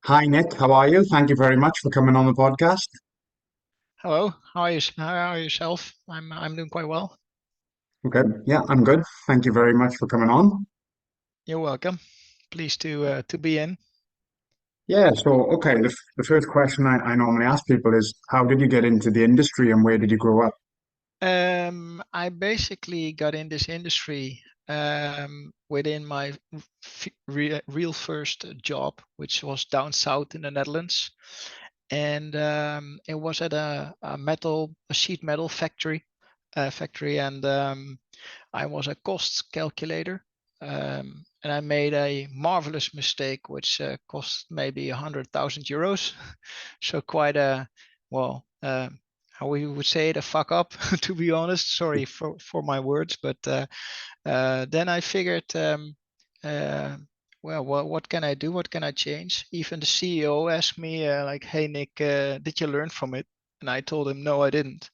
Hi, Nick. How are you? Thank you very much for coming on the podcast. Hello, how are yourself? I'm doing quite well. Okay. Yeah, I'm good. Thank you very much for coming on. You're welcome. Pleased to be in. Yeah, so, okay, the first question I normally ask people is, how did you get into the industry and where did you grow up? I basically got in this industry within my real first job, which was down south in the Netherlands, and it was at a sheet metal factory, and I was a cost calculator, and I made a marvelous mistake, which cost maybe 100,000 euros. So quite a well, how we would say it, a fuck up, to be honest. Sorry for my words, but then I figured, uh, well, what can I do? What can I change? Even the CEO asked me, like, "Hey Nick, did you learn from it?" And I told him, "No, I didn't."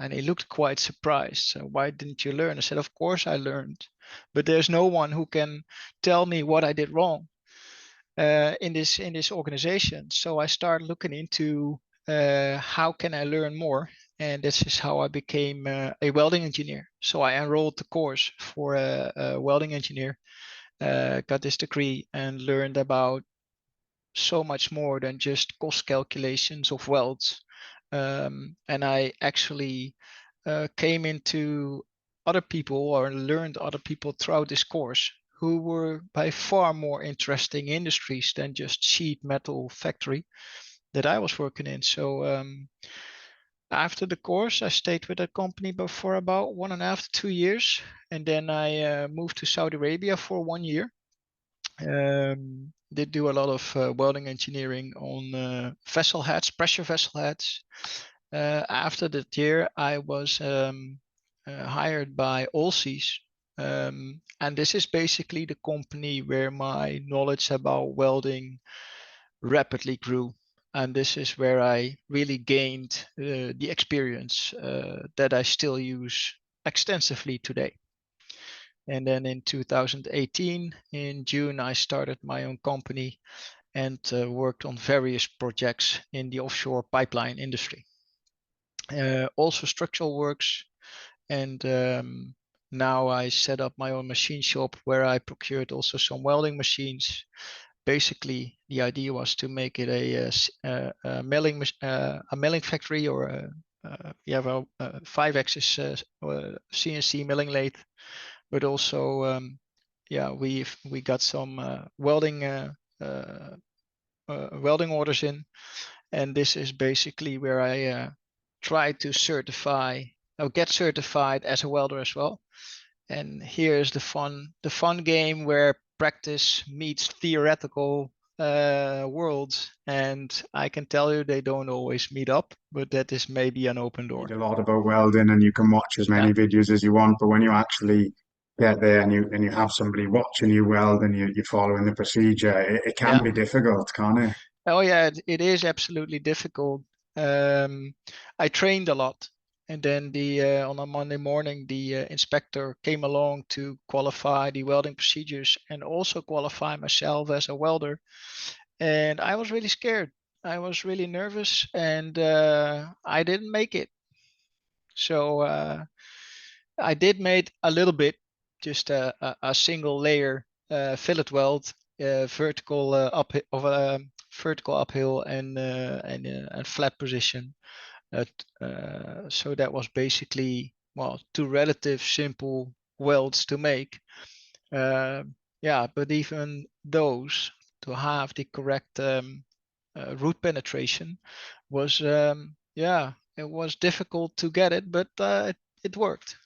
And he looked quite surprised. So why didn't you learn? I said, of course I learned, but there's no one who can tell me what I did wrong in this organization. So I started looking into how can I learn more, and this is how I became a welding engineer. So I enrolled the course for a welding engineer, got this degree, and learned about so much more than just cost calculations of welds. And I actually came into other people or learned other people throughout this course who were by far more interesting industries than just sheet metal factory that I was working in. So after the course, I stayed with that company for about 1.5 to 2 years, and then I moved to Saudi Arabia for 1 year. Did do a lot of welding engineering on vessel heads, pressure vessel heads. After that year, I was hired by Allseas, and this is basically the company where my knowledge about welding rapidly grew. And this is where I really gained the experience that I still use extensively today. And then in 2018, in June, I started my own company and worked on various projects in the offshore pipeline industry. Also structural works, and now I set up my own machine shop where I procured also some welding machines. Basically, the idea was to make it a milling factory, or you have a five-axis CNC milling lathe, but also yeah, we got some uh, welding orders in, and this is basically where I try to certify or get certified as a welder as well. And here's the fun game where practice meets theoretical worlds, and I can tell you they don't always meet up, but that is maybe an open Read door. a lot about welding and you can watch as Yeah, many videos as you want, but when you actually get there and you have somebody watching you weld and you're following the procedure, it can yeah. be difficult, can't it? Oh yeah, it is absolutely difficult. Um, I trained a lot, and then the on a Monday morning, the inspector came along to qualify the welding procedures and also qualify myself as a welder. And I was really scared. I was really nervous, and I didn't make it. So I did make a little bit, just a single layer fillet weld, vertical up of a vertical uphill and flat position. So that was basically, well, two relative simple welds to make. Uh, yeah, but even those, to have the correct root penetration was, yeah, it was difficult to get it, but it worked.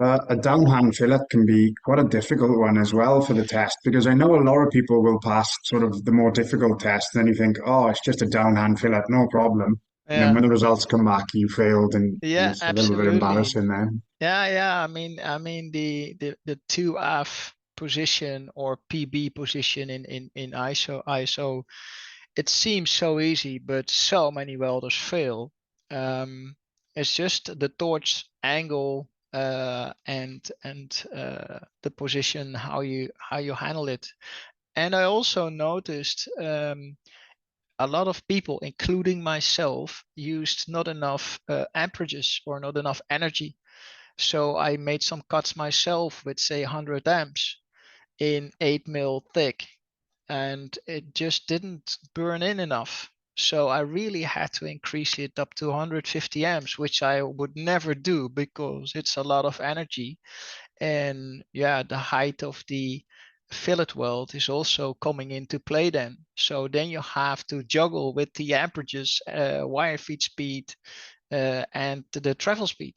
A downhand fillet can be quite a difficult one as well for the test because I know a lot of people will pass sort of the more difficult test, and then you think, oh, it's just a downhand fillet, no problem. And then Yeah, when the results come back, you failed, and yeah, it's a little bit absolutely. embarrassing then. Yeah, yeah. I mean the 2F position or PB position in ISO. It seems so easy, but so many welders fail. Um, it's just the torch angle and the position, how you handle it. And I also noticed a lot of people, including myself, used not enough amperages or not enough energy. So I made some cuts myself with say 100 amps in 8 mil thick, and it just didn't burn in enough. So I really had to increase it up to 150 amps, which I would never do because it's a lot of energy. And yeah, the height of the fillet weld is also coming into play then. So then you have to juggle with the amperages, wire feed speed, and the travel speed.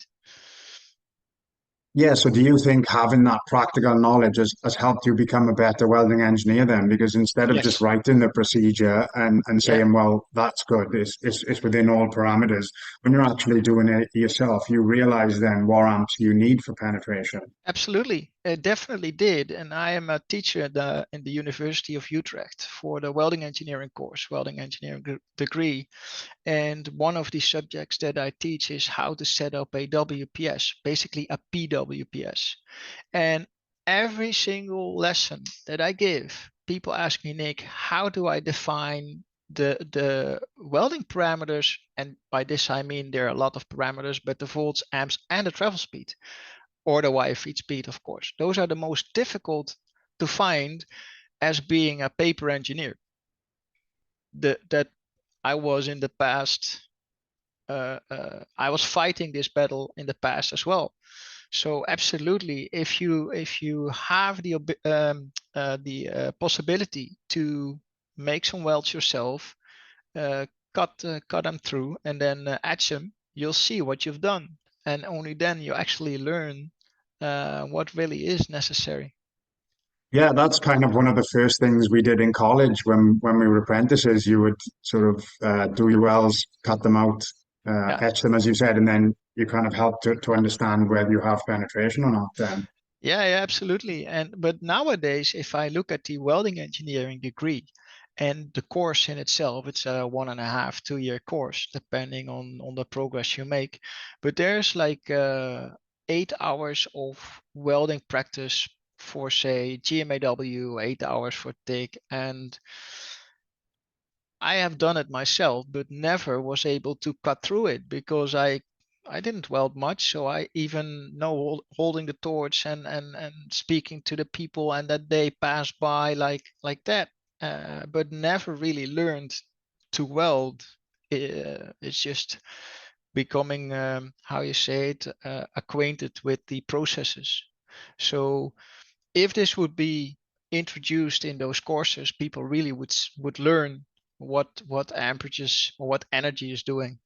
Yeah, so do you think having that practical knowledge has helped you become a better welding engineer then? Because instead of just Yes. writing the procedure and Yeah. saying, well, that's good, it's within all parameters, when you're actually doing it yourself, you realize then what amps you need for penetration. Absolutely, it definitely did. And I am a teacher in the University of Utrecht for the welding engineering course, welding engineering degree. And one of the subjects that I teach is how to set up a WPS, basically a PWPS. And every single lesson that I give, people ask me, Nick, how do I define the welding parameters? And by this I mean there are a lot of parameters, but the volts, amps, and the travel speed, or the wire feed speed, of course. Those are the most difficult to find as being a paper engineer. That I was in the past. I was fighting this battle in the past as well. So absolutely, if you have the possibility to make some welds yourself, uh, cut them through, and then etch them, you'll see what you've done, and only then you actually learn what really is necessary. Yeah, that's kind of one of the first things we did in college when we were apprentices. You would sort of do your wells, cut them out, Yeah. etch them, as you said, and then you kind of help to understand whether you have penetration or not then. Yeah, yeah, absolutely. And but nowadays, if I look at the welding engineering degree and the course in itself, it's a 1.5, 2 year course, depending on the progress you make. But there's like 8 hours of welding practice for say GMAW, 8 hours for TIG, and I have done it myself, but never was able to cut through it because I didn't weld much, so I even know holding the torch and speaking to the people and that they pass by like that, but never really learned to weld. It's just becoming how you say it, acquainted with the processes. So if this would be introduced in those courses, people really would learn what amperages or what energy is doing.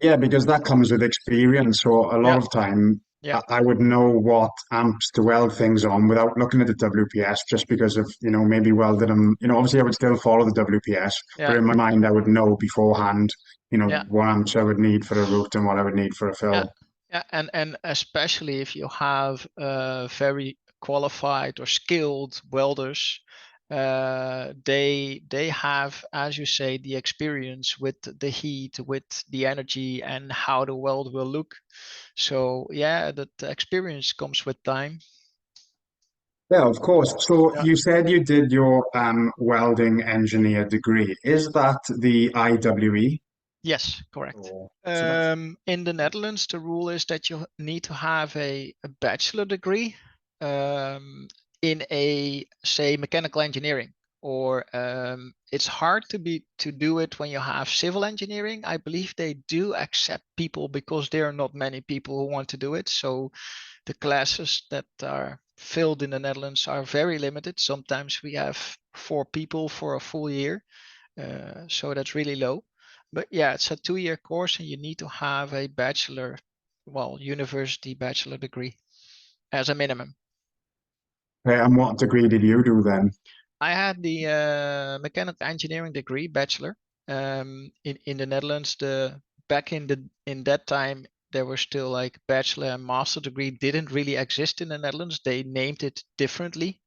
Yeah, because that comes with experience. So a lot Yeah, of time, yeah, I would know what amps to weld things on without looking at the WPS, just because of, maybe welded them. Obviously I would still follow the WPS, but yeah, in my mind I would know beforehand, yeah, what amps I would need for a root and what I would need for a yeah, fill. yeah, and especially if you have very qualified or skilled welders, they have, as you say, the experience with the heat, with the energy, and how the weld will look. So yeah, that experience comes with time. Yeah, of course. So Yeah. you said you did your welding engineer degree. Is that the IWE? Yes, correct. So that's In the Netherlands, the rule is that you need to have a bachelor degree um, in a, say, mechanical engineering, or it's hard to do it when you have civil engineering. I believe they do accept people because there are not many people who want to do it. So the classes that are filled in the Netherlands are very limited. Sometimes we have 4 people for a full year, so that's really low. But yeah, it's a 2 year course, and you need to have a bachelor, well, university bachelor degree as a minimum. okay. And what degree did you do then? I had the mechanical engineering degree, bachelor, in the Netherlands. The back in that time, there were still like bachelor and master degree didn't really exist in the Netherlands. They named it differently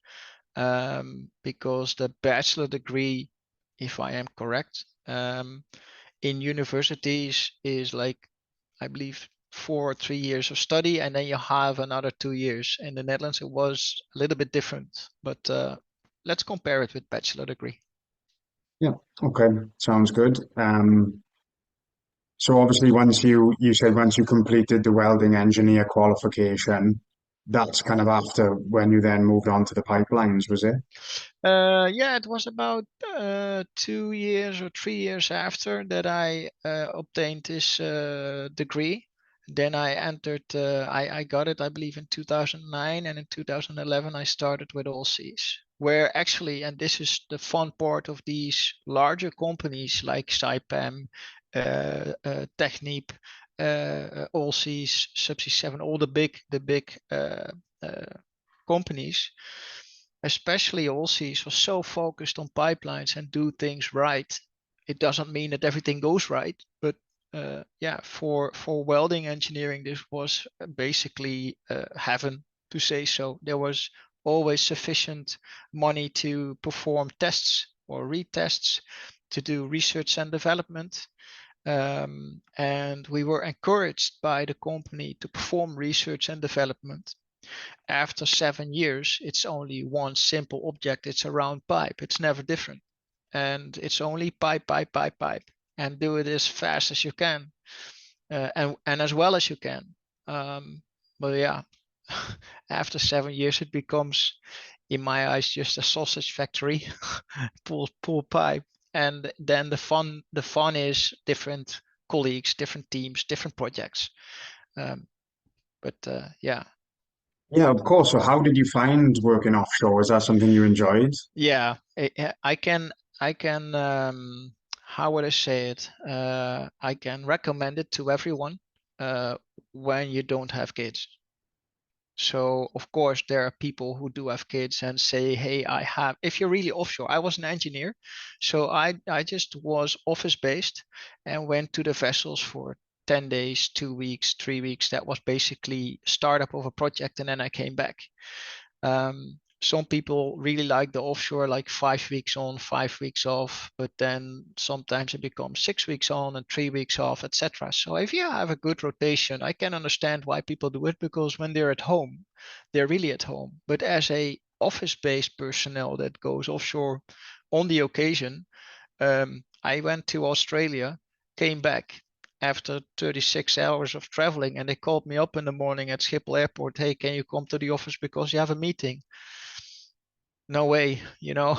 because the bachelor degree, if I am correct, in universities is like, I believe, 4 or 3 years of study, and then you have another 2 years. In the Netherlands, it was a little bit different, but let's compare it with bachelor degree. Yeah. Okay. Sounds good. So obviously, you said once you completed the welding engineer qualification, that's kind of after when you then moved on to the pipelines, was it? Yeah, it was about 2 years or 3 years after that I obtained this degree. Then I entered, I got it, I believe, in 2009, and in 2011 I started with All Seas, where actually, and this is the fun part of these larger companies like Saipem, Technip, All Seas, Subsea 7, all the big companies, especially Allseas, was so focused on pipelines and do things right. It doesn't mean that everything goes right, but yeah, for welding engineering, this was basically heaven, to say so. There was always sufficient money to perform tests or retests, to do research and development. And we were encouraged by the company to perform research and development. After 7 years, it's only one simple object. It's a round pipe. It's never different. And it's only pipe, pipe, pipe, pipe. And do it as fast as you can, and as well as you can. But yeah, after 7 years, it becomes, in my eyes, just a sausage factory. Pull pipe. And then the fun is different colleagues, different teams, different projects. But yeah. Yeah, of course. So how did you find working offshore? Is that something you enjoyed? Yeah, I can how would I say it? I can recommend it to everyone uh, when you don't have kids. So of course there are people who do have kids and say, hey, I have, if you're really offshore, I was an engineer, so I just was office based and went to the vessels for 10 days, 2 weeks, 3 weeks. That was basically startup of a project, and then I came back. Some people really like the offshore, like 5 weeks on, 5 weeks off, but then sometimes it becomes 6 weeks on and 3 weeks off, etc. So if you have a good rotation, I can understand why people do it, because when they're at home, they're really at home. But as a office-based personnel that goes offshore on the occasion, I went to Australia, came back after 36 hours of traveling, and they called me up in the morning at Schiphol Airport. Hey, can you come to the office because you have a meeting? No way, you know.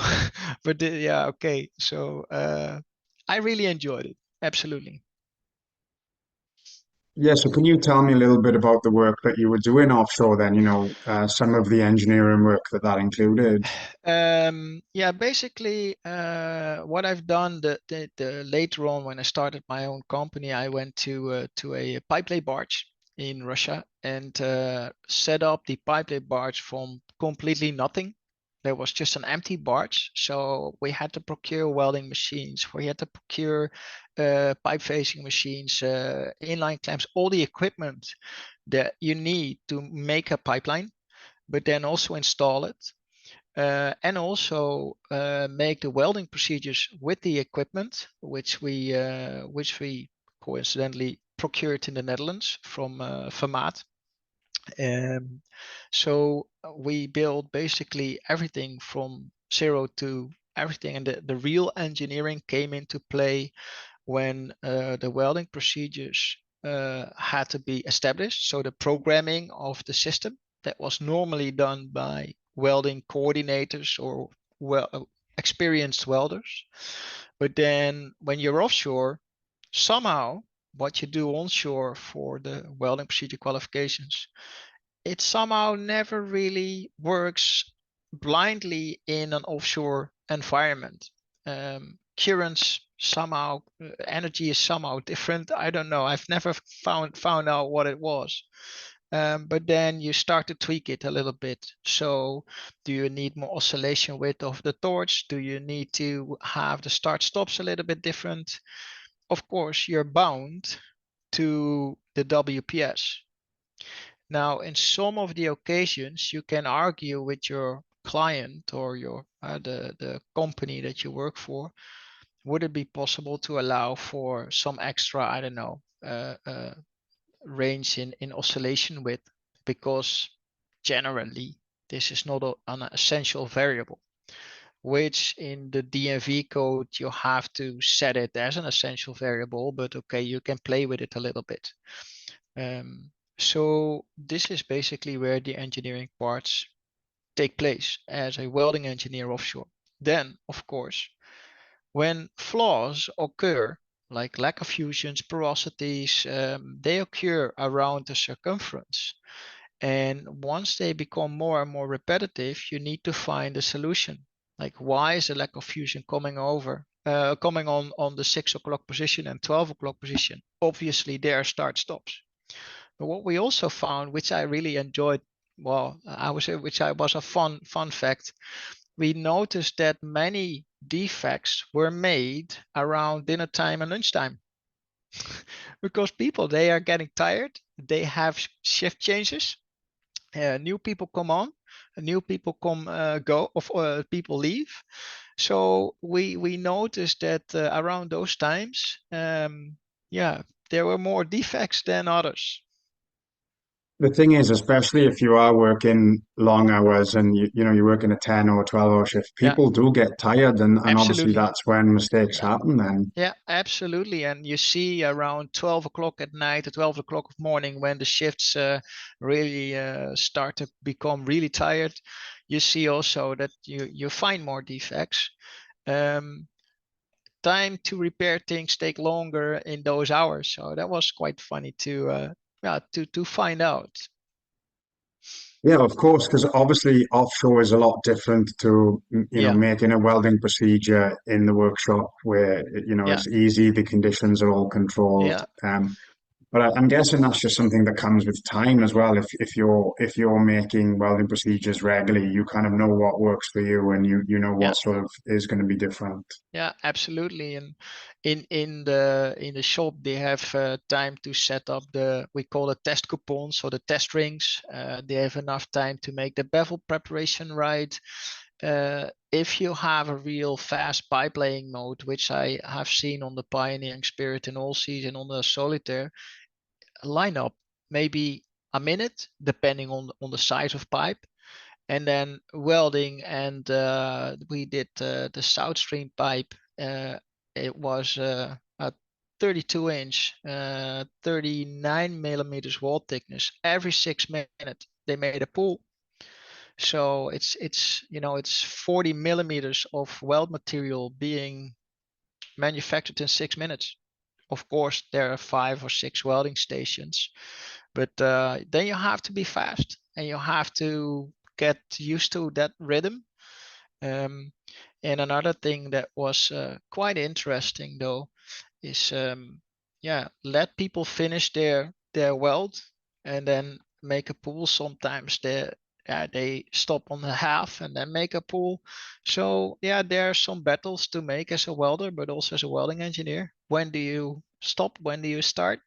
But yeah, okay. So I really enjoyed it. Absolutely. Yeah, so can you tell me a little bit about the work that you were doing offshore then, some of the engineering work that included? Yeah, basically, what I've done, the later on when I started my own company, I went to a pipe lay barge in Russia and set up the pipe lay barge from completely nothing. There was just an empty barge, so we had to procure welding machines. We had to procure pipe facing machines, inline clamps, all the equipment that you need to make a pipeline, but then also install it, and also make the welding procedures with the equipment, which we coincidentally procured in the Netherlands from Vermaat. Um, so we built basically everything from zero to everything, and the real engineering came into play when the welding procedures had to be established. So the programming of the system that was normally done by welding coordinators or well experienced welders. But then when you're offshore, somehow what you do onshore for the welding procedure qualifications, it somehow never really works blindly in an offshore environment. Currents somehow, energy is somehow different. I don't know. I've never found out what it was. But then you start to tweak it a little bit. So, do you need more oscillation width of the torch? Do you need to have the start stops a little bit different? Of course, you're bound to the WPS. Now, in some of the occasions, you can argue with your client or your the company that you work for. Would it be possible to allow for some extra, I don't know, range in oscillation width? Because generally, this is not an essential variable. which in the DMV code, you have to set it as an essential variable, but okay, you can play with it a little bit. So this is basically where the engineering parts take place as a welding engineer offshore. Then, of course, when flaws occur, like lack of fusions, porosities, they occur around the circumference. And once they become more and more repetitive, you need to find a solution. Like, why is the lack of fusion coming on the 6 o'clock position and 12 o'clock position? Obviously, there start stops. But what we also found, which I really enjoyed, well, which I was a fun fact, we noticed that many defects were made around dinner time and lunchtime because people, they are getting tired, they have shift changes, new people come on, new people go, or people leave. So we noticed that around those times, yeah, there were more defects than others. The thing is, especially if you are working long hours and you're working a 10 or 12-hour shift, Yeah, people do get tired, and obviously absolutely. that's when mistakes Yeah. happen then. Yeah, absolutely. And you see around 12 o'clock at night or 12 o'clock of morning when the shifts really start to become really tired, you see also that you find more defects. Um, Time to repair things take longer in those hours. So that was quite funny to yeah, to find out. Yeah, of course, because obviously offshore is a lot different to, Yeah, making a welding procedure in the workshop where, yeah, it's easy, the conditions are all controlled. yeah, But I'm guessing that's just something that comes with time as well. If you're making welding procedures regularly, you kind of know what works for you, and you know yeah. what sort of is going to be different. Yeah, absolutely. And in the shop, they have time to set up we call it test coupons or the test rings. They have enough time to make the bevel preparation right. If you have a real fast pipe laying mode, which I have seen on the Pioneering Spirit and All Season on the Solitaire, line up maybe a minute, depending on the size of pipe. And then welding, and we did the South Stream pipe. It was a 32 inch, 39 millimeters wall thickness. Every 6 minutes they made a pool. So it's 40 millimeters of weld material being manufactured in 6 minutes. Of course, there are 5 or 6 welding stations, but then you have to be fast and you have to get used to that rhythm. Um, and another thing that was quite interesting though is yeah, let people finish their weld and then make a pool. Sometimes they stop on the half and then make a pool. So yeah, there are some battles to make as a welder, but also as a welding engineer. When do you stop? When do you start?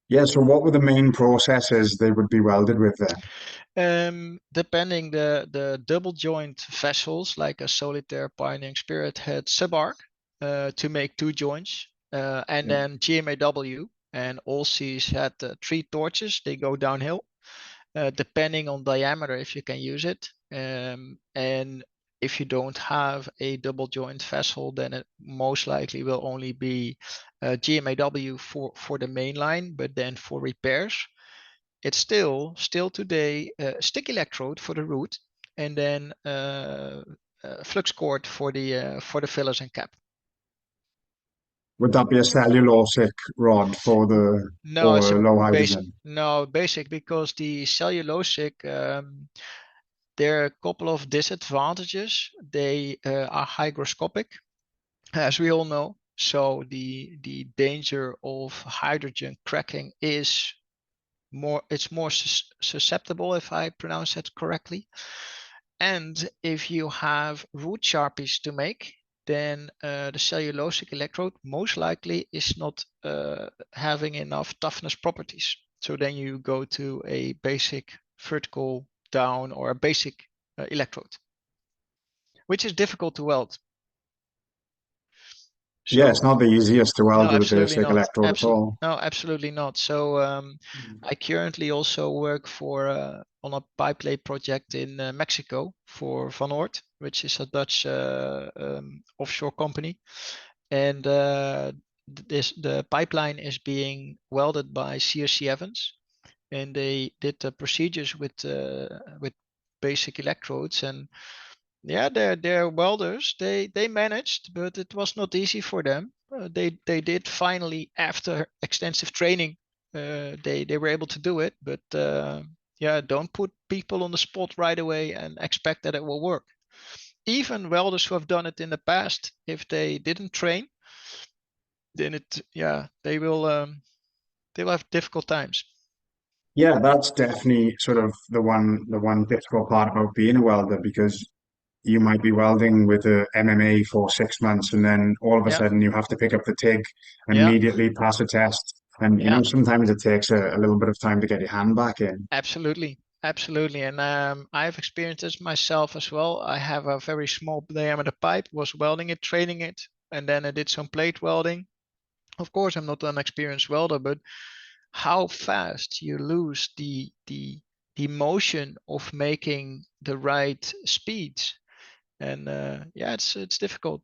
Yeah, so what were the main processes they would be welded with then? Depending the double joint vessels like a Solitaire, Pioneering Spirit had subarc to make 2 joints, and Yeah. then GMAW and all Seas had 3 torches. They go downhill, depending on diameter if you can use it. And if you don't have a double joint vessel, then it most likely will only be GMAW for the main line, but then for repairs it's still today stick electrode for the root, and then flux cord for the fillers and cap. Would that be a cellulosic rod for No, it's a or low basic. hydrogen? No, basic because the cellulosic, there are a couple of disadvantages. They are hygroscopic, as we all know. So the danger of hydrogen cracking is more susceptible, if I pronounce that correctly. And if you have root sharpies to make, then the cellulosic electrode most likely is not having enough toughness properties. So then you go to a basic vertical down or a basic electrode, which is difficult to weld. Yeah, So it's not the easiest to no, weld with a absolutely basic not. electrode at all. No, absolutely not. So I currently also work for on a pipe lay project in Mexico for Van Oort, which is a Dutch offshore company, and the pipeline is being welded by CRC Evans, and they did the procedures with basic electrodes, and yeah, they're welders. They managed, but it was not easy for them. They did finally, after extensive training, they were able to do it. But yeah, don't put people on the spot right away and expect that it will work. Even welders who have done it in the past, if they didn't train, then it yeah they will have difficult times. Yeah, that's definitely sort of the one difficult part about being a welder because you might be welding with a MMA for 6 months and then all of a Yeah, sudden you have to pick up the TIG and yeah, immediately pass a test. And yeah. sometimes it takes a little bit of time to get your hand back in. Absolutely, absolutely. And I've experienced this myself as well. I have a very small diameter pipe, was welding it, training it, and then I did some plate welding. Of course, I'm not an experienced welder, but how fast you lose the motion of making the right speeds. And yeah, it's difficult.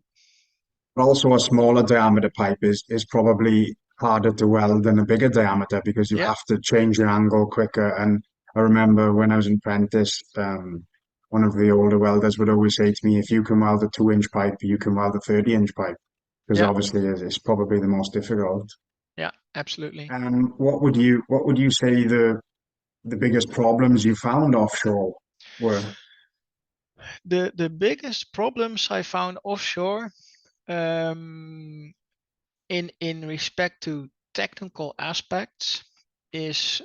But also a smaller diameter pipe is probably harder to weld than a bigger diameter because you Yeah, have to change your angle quicker. And I remember when I was an apprentice, one of the older welders would always say to me, if you can weld a 2-inch pipe, you can weld a 30-inch pipe, because yeah, obviously it's probably the most difficult. yeah, absolutely. What would you say the biggest problems you found offshore were? The biggest problems I found offshore, um, in respect to technical aspects, is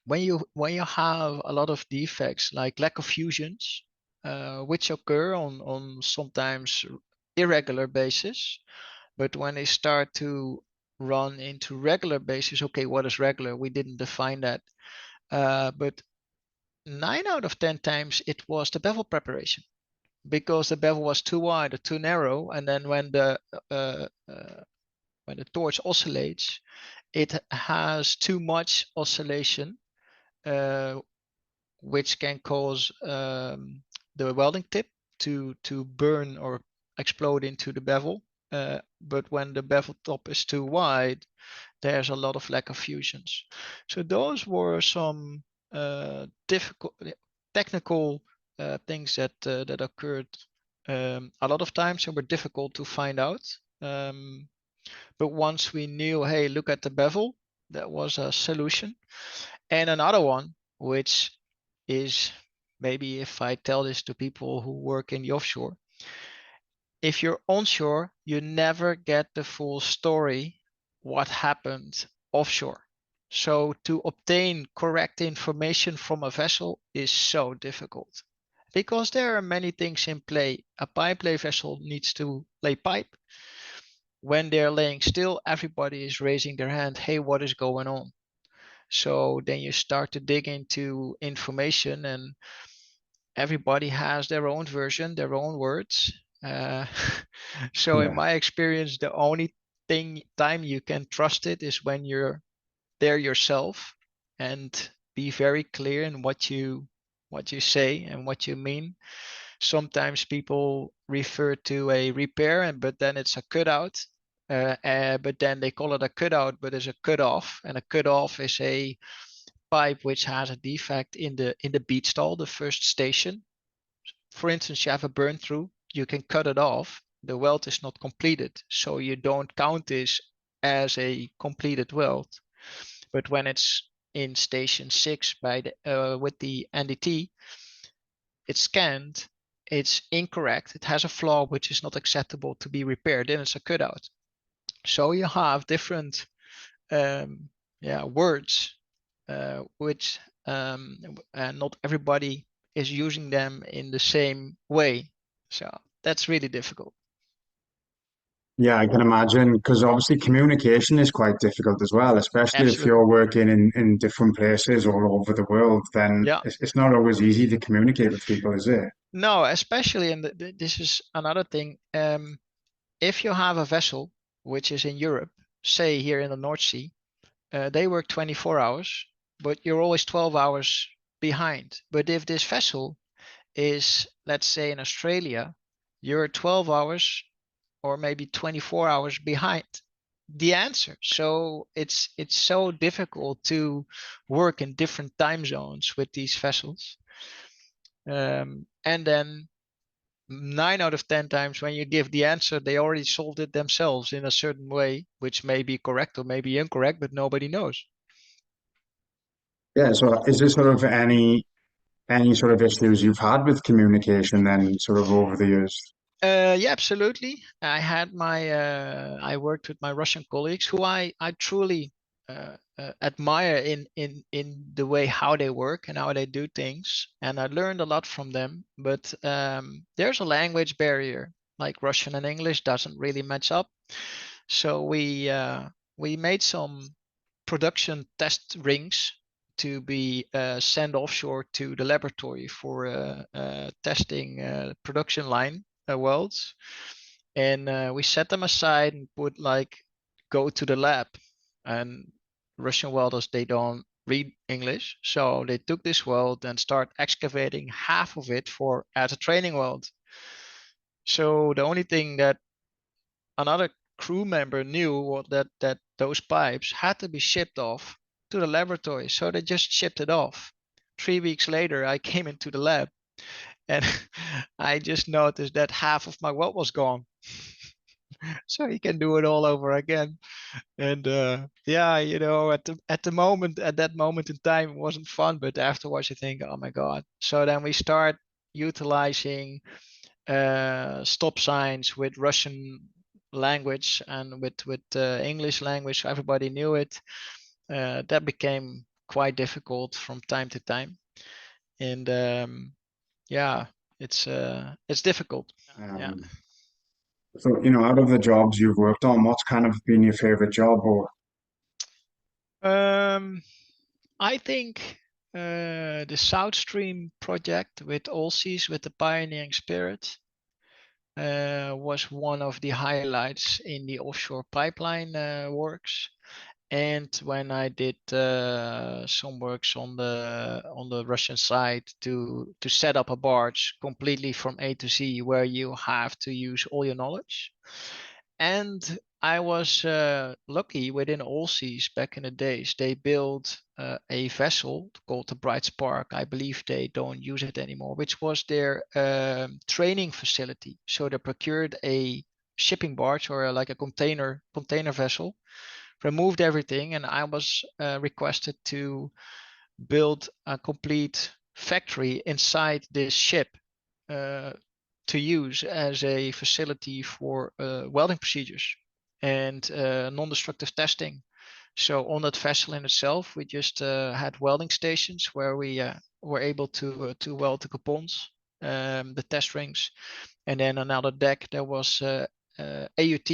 when you have a lot of defects like lack of fusions, which occur on sometimes irregular basis, but when they start to run into regular basis, okay, what is regular? We didn't define that, but 9 out of 10 times it was the bevel preparation, because the bevel was too wide or too narrow, and then uh, uh, when the torch oscillates, it has too much oscillation, uh, which can cause the welding tip to burn or explode into the bevel. But when the bevel top is too wide, there's a lot of lack of fusions. So those were some difficult technical things that occurred a lot of times and were difficult to find out. Um, but once we knew, hey, look at the bevel, that was a solution. And another one, which is, maybe if I tell this to people who work in the offshore, if you're onshore, you never get the full story what happened offshore. So to obtain correct information from a vessel is so difficult because there are many things in play. A pipe lay vessel needs to lay pipe. When they're laying still, everybody is raising their hand. Hey, what is going on? So then you start to dig into information, and everybody has their own version, their own words. Uh, so in Yeah. my experience, the only time you can trust it is when you're there yourself and be very clear in what you say and what you mean. Sometimes people refer to a repair, but then it's a cutout. But then they call it a cutout, but it's a cutoff, and a cutoff is a pipe which has a defect in the bead stall, the first station. For instance, you have a burn through, you can cut it off. The weld is not completed, so you don't count this as a completed weld. But when it's in station 6 with the NDT, it's scanned, it's incorrect, it has a flaw which is not acceptable to be repaired, then it's a cutout. So you have different um, words, which and not everybody is using them in the same way. So that's really difficult. Yeah, I can imagine because obviously communication is quite difficult as well, especially if Absolutely. you're working in different places all over the world, then Yeah. it's not always easy to communicate with people, is it? No, especially, and this is another thing. if you have a vessel which is in Europe, say here in the North Sea, they work 24 hours, but you're always 12 hours behind. But if this vessel is, let's say, in Australia, you're 12 hours or maybe 24 hours behind the answer. So it's so difficult to work in different time zones with these vessels. And then 9 out of 10 times when you give the answer, they already solved it themselves in a certain way, which may be correct or may be incorrect, but nobody knows. Yeah, so is there sort of any sort of issues you've had with communication then sort of over the years? Yeah, absolutely. I worked with my Russian colleagues who I truly admire in the way how they work and how they do things, and I learned a lot from them. But there's a language barrier, like Russian and English doesn't really match up. So we made some production test rings to be sent offshore to the laboratory for testing production line welds. And we set them aside and would like go to the lab. And Russian welders, they don't read English. So they took this weld and start excavating half of it for as a training weld. So the only thing that another crew member knew that those pipes had to be shipped off to the laboratory, so they just shipped it off. 3 weeks later, I came into the lab and I just noticed that half of my weld was gone. So he can do it all over again. And yeah, at the moment, at that moment in time, it wasn't fun, but afterwards you think, oh my God. So then we start utilizing stop signs with Russian language and with English language. So everybody knew it. That became quite difficult from time to time, and yeah, it's difficult. Yeah. Um, so, out of the jobs you've worked on, what's kind of been your favorite job or Um, I think the South Stream project with Allseas with the pioneering spirit was one of the highlights in the offshore pipeline works. And when I did some works on the Russian side to set up a barge completely from A to Z, where you have to use all your knowledge. And I was lucky within Allseas back in the days. They built a vessel called the Bright Spark. I believe they don't use it anymore, which was their training facility. So they procured a shipping barge or like a container vessel, removed everything, and I was requested to build a complete factory inside this ship uh, to use as a facility for welding procedures and non-destructive testing. So on that vessel in itself, we just had welding stations where we were able to weld the coupons, the test rings, and then another deck there was AUT,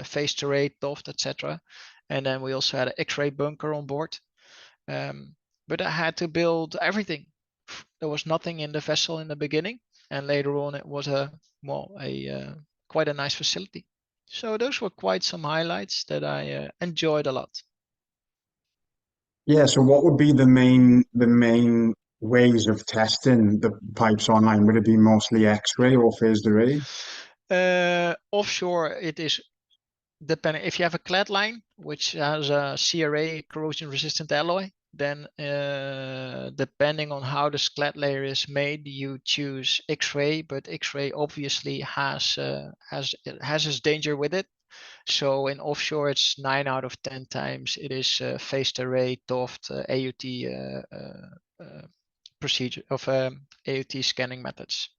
phased array, TOFT, etc. And then we also had an X-ray bunker on board. But I had to build everything. There was nothing in the vessel in the beginning, and later on it was a quite a nice facility. So those were quite some highlights that I enjoyed a lot. yeah, so what would be the main ways of testing the pipes online? Would it be mostly X-ray or phased array? Offshore, it is depending if you have a clad line which has a CRA corrosion resistant alloy, then depending on how the clad layer is made, you choose X-ray, but X-ray obviously has its danger with it. So in offshore, it's 9 out of 10 times it is phased array, TOFT, AUT procedure of AUT scanning methods.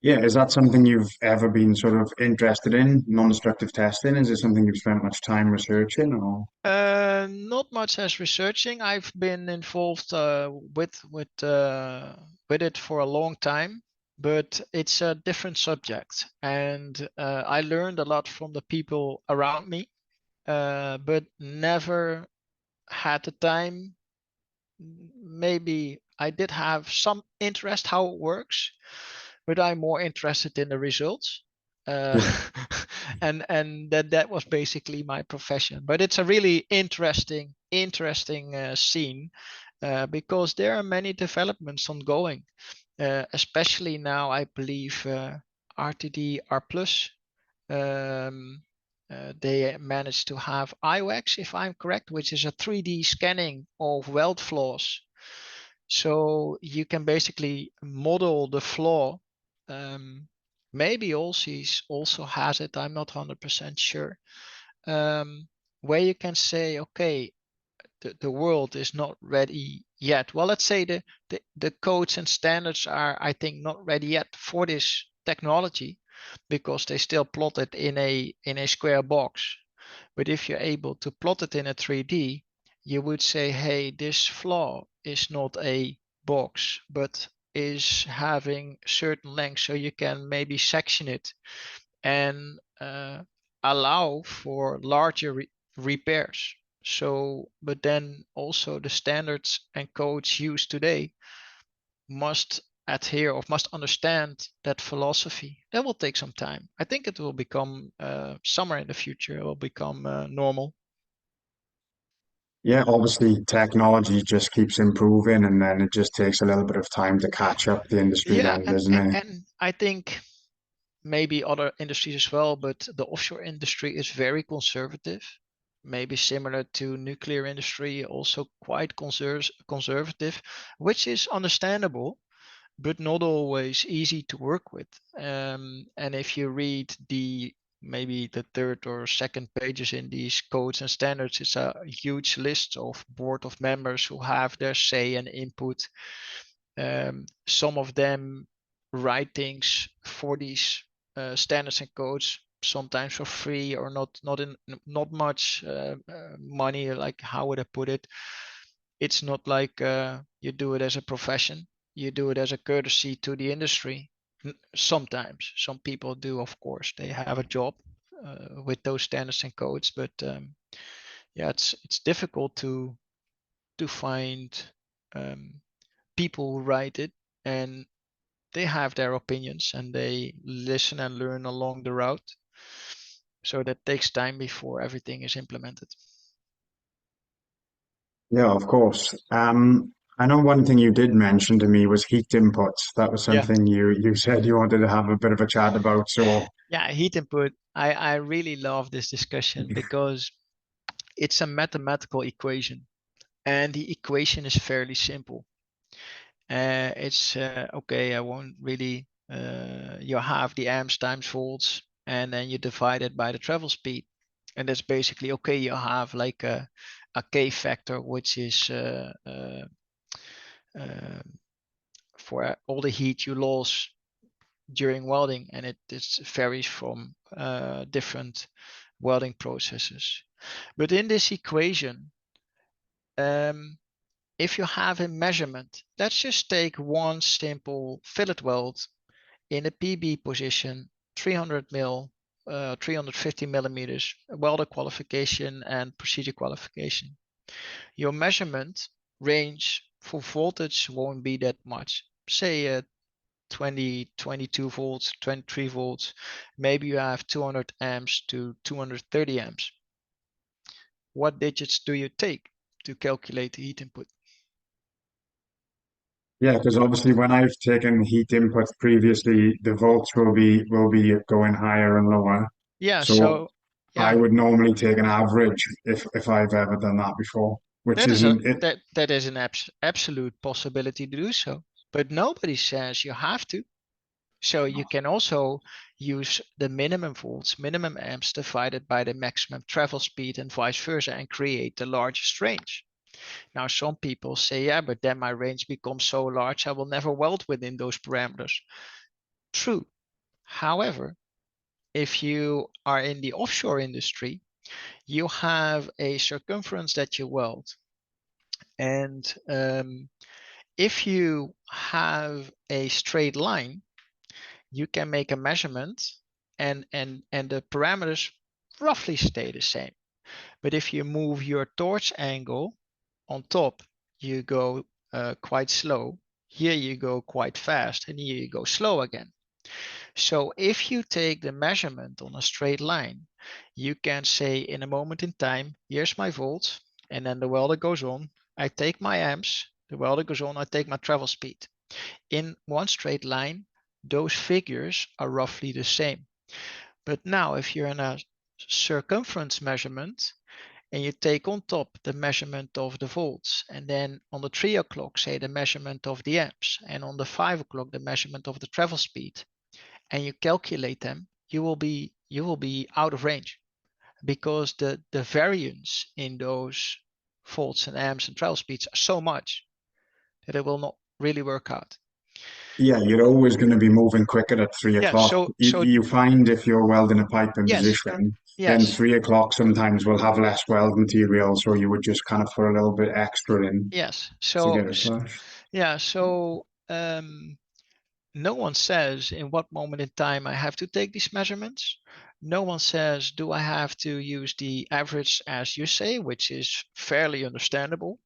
Yeah, is that something you've ever been sort of interested in, non-destructive testing? Is it something you've spent much time researching or? Not much as researching. I've been involved with it for a long time, but it's a different subject, and I learned a lot from the people around me, but never had the time. Maybe I did have some interest how it works, but I'm more interested in the results. uh, Yeah. and that was basically my profession. But it's a really interesting scene, because there are many developments ongoing, especially now. I believe RTD R plus. Um, they managed to have IWAX, if I'm correct, which is a 3D scanning of weld flaws. So you can basically model the flaw. Um, maybe Allseas also has it. I'm not 100% sure. Um, where you can say, okay, the world is not ready yet. Well, let's say the codes and standards are, I think, not ready yet for this technology, because they still plot it in a square box. But if you're able to plot it in a 3D, you would say, hey, this flaw is not a box, but is having certain length. So you can maybe section it and allow for larger repairs. So, but then also the standards and codes used today must adhere or must understand that philosophy. That will take some time. I think it will become somewhere in the future, it will become normal. Yeah, obviously technology just keeps improving and then it just takes a little bit of time to catch up the industry Yeah, then, doesn't it? and I think maybe other industries as well, but the offshore industry is very conservative. Maybe similar to nuclear industry, also quite conservative, which is understandable, but not always easy to work with. And if you read the maybe the third or second pages in these codes and standards, it's a huge list of board of members who have their say and input. Some of them write things for these standards and codes, sometimes for free or not much money. Like, how would I put it? It's not like you do it as a profession. You do it as a courtesy to the industry. Sometimes some people do, of course, they have a job with those standards and codes, but yeah, it's difficult to find um, people who write it, and they have their opinions and they listen and learn along the route. So that takes time before everything is implemented. Yeah, of course. I know one thing you did mention to me was heat inputs. That was Yeah. something you said you wanted to have a bit of a chat about. So Yeah, heat input. I really love this discussion because it's a mathematical equation, and the equation is fairly simple. It's okay. I won't really. You have the amps times volts, and then you divide it by the travel speed, and that's basically okay. You have like a K factor, which is uh, for all the heat you lose during welding, and it varies from different welding processes. But in this equation, um, if you have a measurement, let's just take one simple fillet weld in a PB position, 300 mil, 350 millimeters, welder qualification and procedure qualification. Your measurement range for voltage won't be that much. Say 20, 22 volts, 23 volts. Maybe you have 200 amps to 230 amps. What digits do you take to calculate the heat input? yeah, because obviously when I've taken heat inputs previously, the volts will be going higher and lower. Yeah, So so I yeah, would normally take an average if I've ever done that before, which that is a isn't it. that is an absolute possibility to do so. But nobody says you have to. So you can also use the minimum volts, minimum amps divided by the maximum travel speed and vice versa and create the largest range. Now, some people say, yeah, but then my range becomes so large, I will never weld within those parameters. True. However, if you are in the offshore industry, you have a circumference that you weld. And if you have a straight line, you can make a measurement and the parameters roughly stay the same. But if you move your torch angle on top, you go quite slow. Here you go quite fast, and here you go slow again. So if you take the measurement on a straight line, you can say in a moment in time, here's my volts, and then the welder goes on. I take my amps, the welder goes on, I take my travel speed. In one straight line, those figures are roughly the same. But now if you're in a circumference measurement, and you take on top the measurement of the volts, and then on the 3 o'clock, say the measurement of the amps, and on the 5 o'clock, the measurement of the travel speed, and you calculate them, you will be out of range, because the variance in those volts and amps and travel speeds are so much that it will not really work out. Yeah, you're always going to be moving quicker at three Yeah. o'clock. So You find if you're welding a pipe in yes, position, then yes, 3 o'clock sometimes will have less weld material, so you would just kind of put a little bit extra in yes. to So get it flush. yeah. So no one says in what moment in time I have to take these measurements. No one says, do I have to use the average as you say, which is fairly understandable.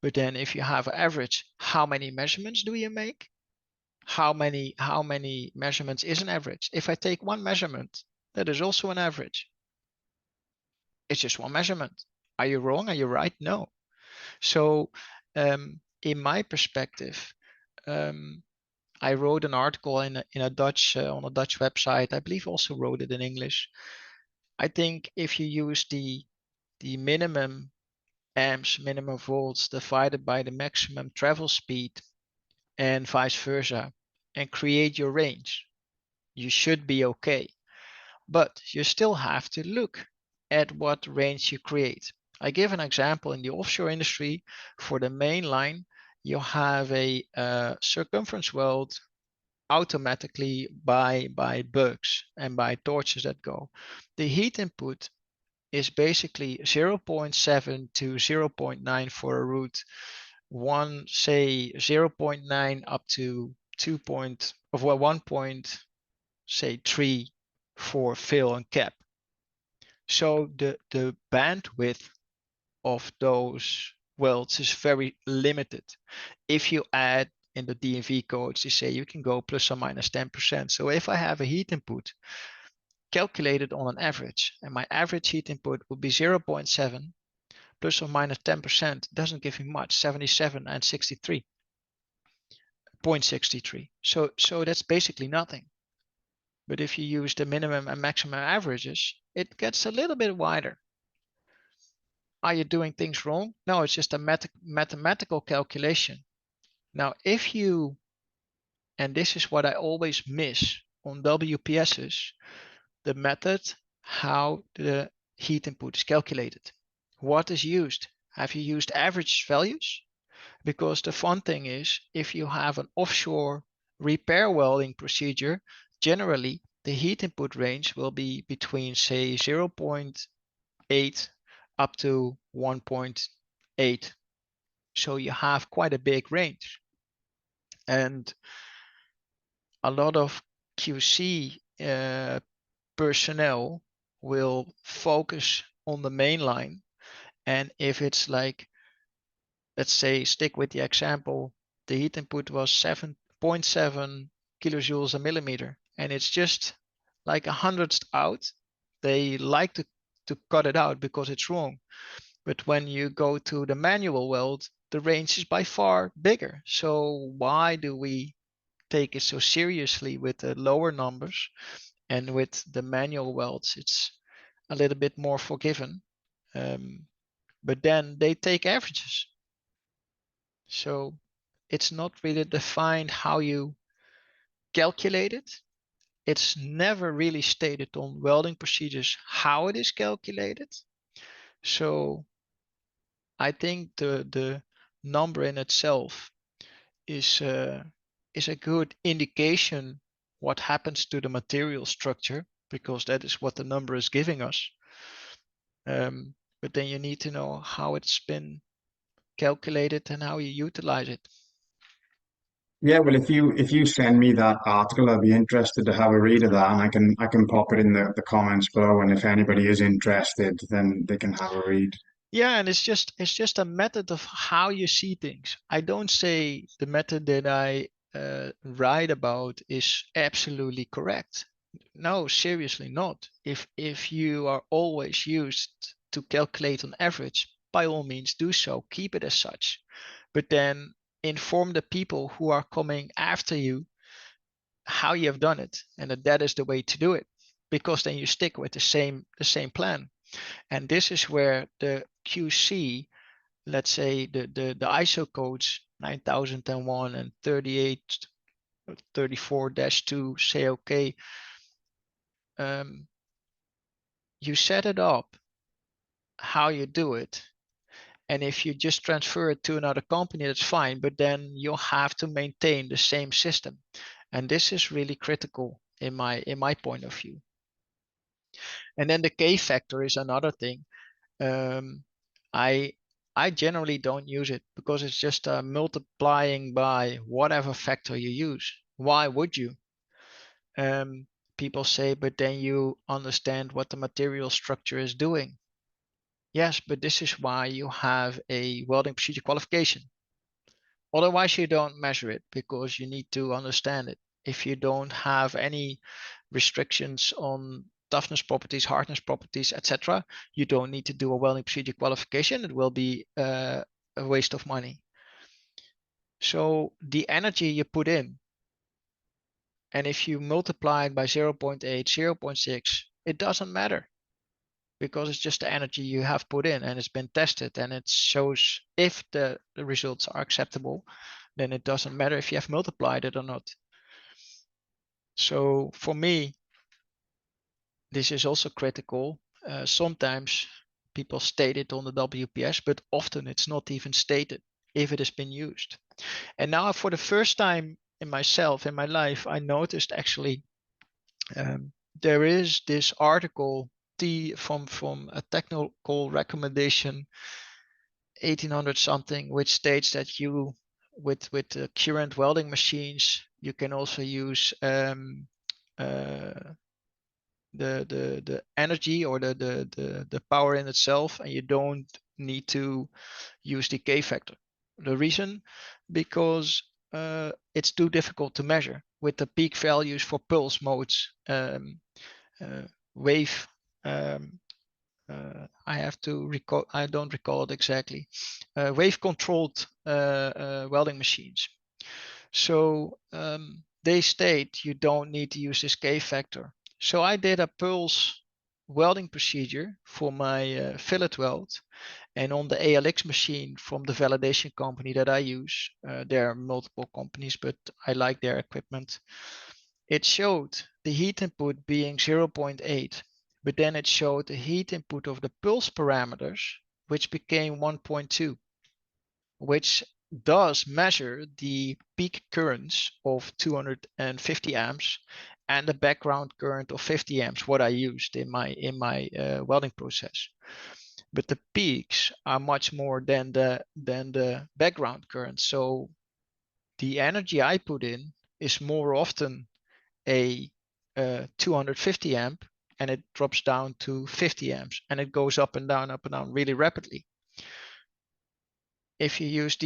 But then if you have an average, how many measurements do you make? How many measurements is an average? If I take one measurement, that is also an average. It's just one measurement. Are you wrong? Are you right? No. So in my perspective, um, I wrote an article in a Dutch on a Dutch website. I believe also wrote it in English. I think if you use the minimum amps, minimum volts divided by the maximum travel speed and vice versa, and create your range, you should be okay. But you still have to look at what range you create. I give an example in the offshore industry. For the main line, you have a circumference weld automatically by bugs and by torches that go. The heat input is basically 0.7 to 0.9 for a route. One, say 0.9 up to 2 point of well, 1 point, say 3 for fill and cap. So the bandwidth of those welds is very limited. If you add in the DNV codes, they say you can go plus or minus 10%. So if I have a heat input calculated on an average, and my average heat input would be 0.7 plus or minus 10%, doesn't give me much, 77 and 63.63. So that's basically nothing. But if you use the minimum and maximum averages, it gets a little bit wider. Are you doing things wrong? No, it's just a mathematical calculation. Now, if you, and this is what I always miss on WPSs, the method how the heat input is calculated. What is used? Have you used average values? Because the fun thing is, if you have an offshore repair welding procedure, generally the heat input range will be between, say, 0.8 up to 1.8. So you have quite a big range. And a lot of QC personnel will focus on the main line. And if it's like, let's say, stick with the example, the heat input was 7.7 kilojoules a millimeter, and it's just like a hundredth out, they like to cut it out because it's wrong. But when you go to the manual weld, the range is by far bigger. So why do we take it so seriously with the lower numbers? And with the manual welds, it's a little bit more forgiven. But then they take averages. So it's not really defined how you calculate it. It's never really stated on welding procedures how it is calculated. So I think the number in itself is a good indication what happens to the material structure, because that is what the number is giving us. But then you need to know how it's been calculated and how you utilize it. Yeah, well, if you send me that article, I'd be interested to have a read of that, and I can pop it in the comments below, and if anybody is interested, then they can have a read. Yeah, and it's just a method of how you see things. I don't say the method that I write about is absolutely correct. No, seriously not. If you are always used to calculate on average, by all means do so. Keep it as such. But then inform the people who are coming after you how you have done it, and that is the way to do it, because then you stick with the same plan. And this is where the QC, let's say the ISO codes 9001 and 3834-2 say, okay, you set it up how you do it. And if you just transfer it to another company, that's fine, but then you'll have to maintain the same system. And this is really critical in my point of view. And then the K factor is another thing. Um, I I generally don't use it because it's just multiplying by whatever factor you use. Why would you? Um, People say, but then you understand what the material structure is doing. Yes, but this is why you have a welding procedure qualification. Otherwise, you don't measure it because you need to understand it. If you don't have any restrictions on toughness properties, hardness properties, etc., you don't need to do a welding procedure qualification. It will be a waste of money. So the energy you put in, and if you multiply it by 0.8, 0.6, it doesn't matter because it's just the energy you have put in and it's been tested and it shows if the results are acceptable, then it doesn't matter if you have multiplied it or not. So for me, this is also critical. Sometimes people state it on the WPS, but often it's not even stated if it has been used. And now for the first time in my life, I noticed actually there is this article from a technical recommendation 1800 something, which states that you with current welding machines, you can also use uh, the energy or the power in itself, and you don't need to use the K factor. The reason, because it's too difficult to measure with the peak values for pulse modes, wave. I have to recall. I don't recall it exactly. Wave controlled welding machines. So they state you don't need to use this K factor. So I did a pulse welding procedure for my fillet weld. And on the ALX machine from the validation company that I use, there are multiple companies, but I like their equipment. It showed the heat input being 0.8, but then it showed the heat input of the pulse parameters, which became 1.2, which does measure the peak currents of 250 amps and the background current of 50 amps, what I used in my welding process. But the peaks are much more than the background current. So the energy I put in is more often a 250 amp, and it drops down to 50 amps, and it goes up and down really rapidly. If you use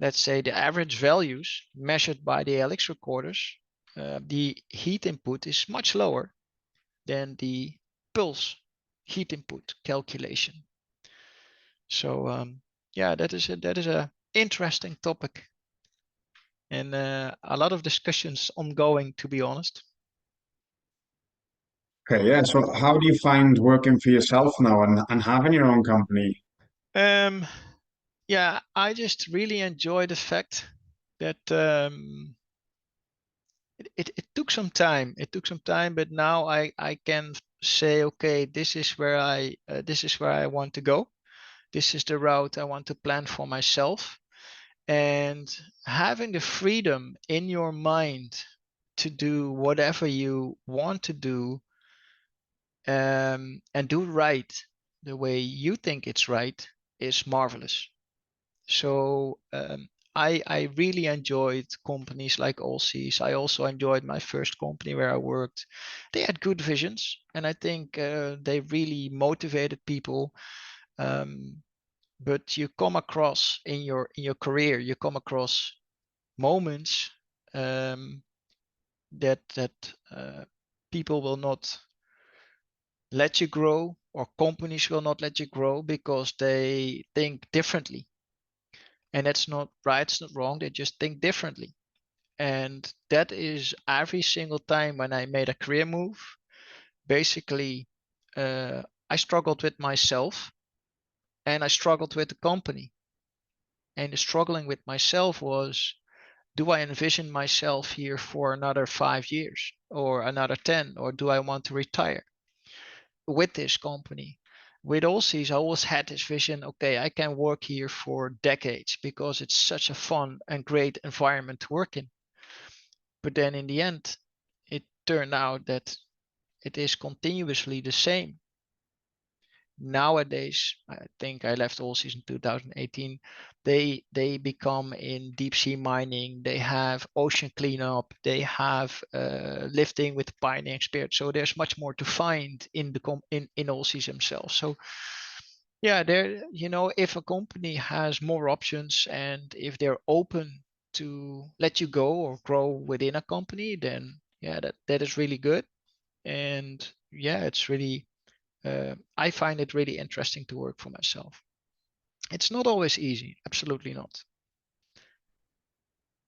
let's say the average values measured by the ALX recorders, the heat input is much lower than the pulse heat input calculation. So yeah, that is a interesting topic, and a lot of discussions ongoing, to be honest. Okay, yeah. So how do you find working for yourself now and having your own company? Um, yeah, I just really enjoy the fact that it took some time. It took some time, but now I can say, okay, this is where I want to go. This is the route I want to plan for myself. And having the freedom in your mind to do whatever you want to do, and do right the way you think it's right, is marvelous. So I really enjoyed companies like Allseas. I also enjoyed my first company where I worked. They had good visions, and I think they really motivated people. Um, but you come across in your career, you come across moments that people will not let you grow, or companies will not let you grow because they think differently. And that's not right, it's not wrong, they just think differently. And that is every single time when I made a career move. Basically, I struggled with myself and I struggled with the company. And the struggling with myself was, do I envision myself here for another 5 years or another 10, or do I want to retire with this company? With Allseas, I always had this vision, okay, I can work here for decades because it's such a fun and great environment to work in. But then in the end, it turned out that it is continuously the same. Nowadays, I think I left Allseas in 2018. They become in deep sea mining. They have ocean cleanup. They have lifting with pioneering spirit. So there's much more to find in the in Allseas themselves. So yeah, there, if a company has more options and if they're open to let you go or grow within a company, then yeah, that is really good. And yeah, it's really I find it really interesting to work for myself. It's not always easy, absolutely not.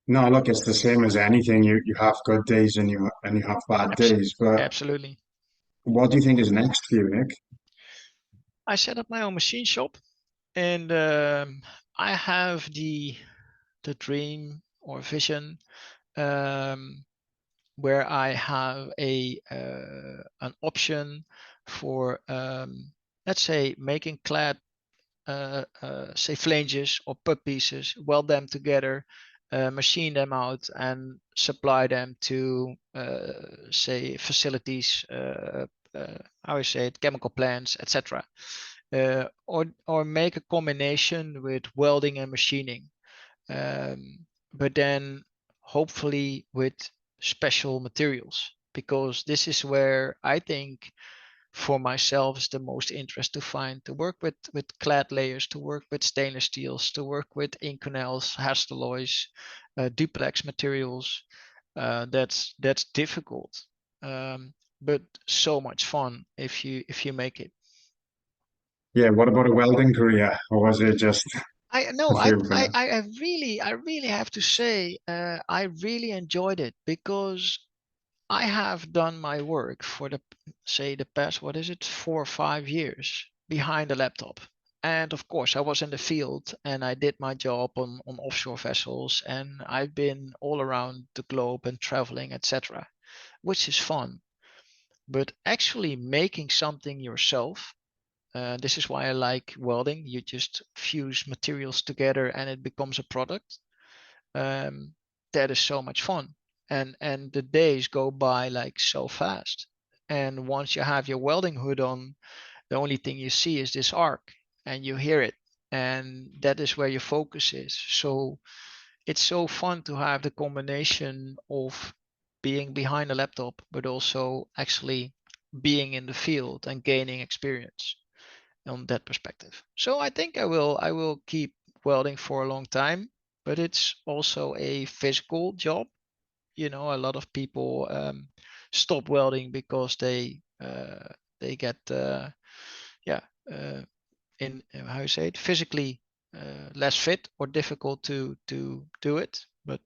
No, look, it's the same as anything. You have good days and you have bad Abs- days. But Absolutely. what do you think is next for you, Nick? I set up my own machine shop, and I have the dream or vision, um, where I have an option for, let's say, making clad, say, flanges or puck pieces, weld them together, machine them out, and supply them to, say, facilities, how I say it, chemical plants, etc. Or make a combination with welding and machining, but then hopefully with special materials, because this is where I think for myself is the most interest to find, to work with clad layers, to work with stainless steels, to work with Inconels, Hastelloys, duplex materials. That's difficult, but so much fun if you make it. Yeah, what about a welding career? Or was it just I a no, fluke for you? I really have to say, I really enjoyed it because I have done my work for the past, what is it, 4 or 5 years behind the laptop. And of course, I was in the field and I did my job on offshore vessels, and I've been all around the globe and traveling, etc., which is fun. But actually making something yourself, this is why I like welding. You just fuse materials together and it becomes a product. Um, that is so much fun. And the days go by like so fast. And once you have your welding hood on, the only thing you see is this arc and you hear it. And that is where your focus is. So it's so fun to have the combination of being behind a laptop, but also actually being in the field and gaining experience on that perspective. So I think I will keep welding for a long time, but it's also a physical job. A lot of people stop welding because they get yeah in how you say it, physically less fit or difficult to do it. But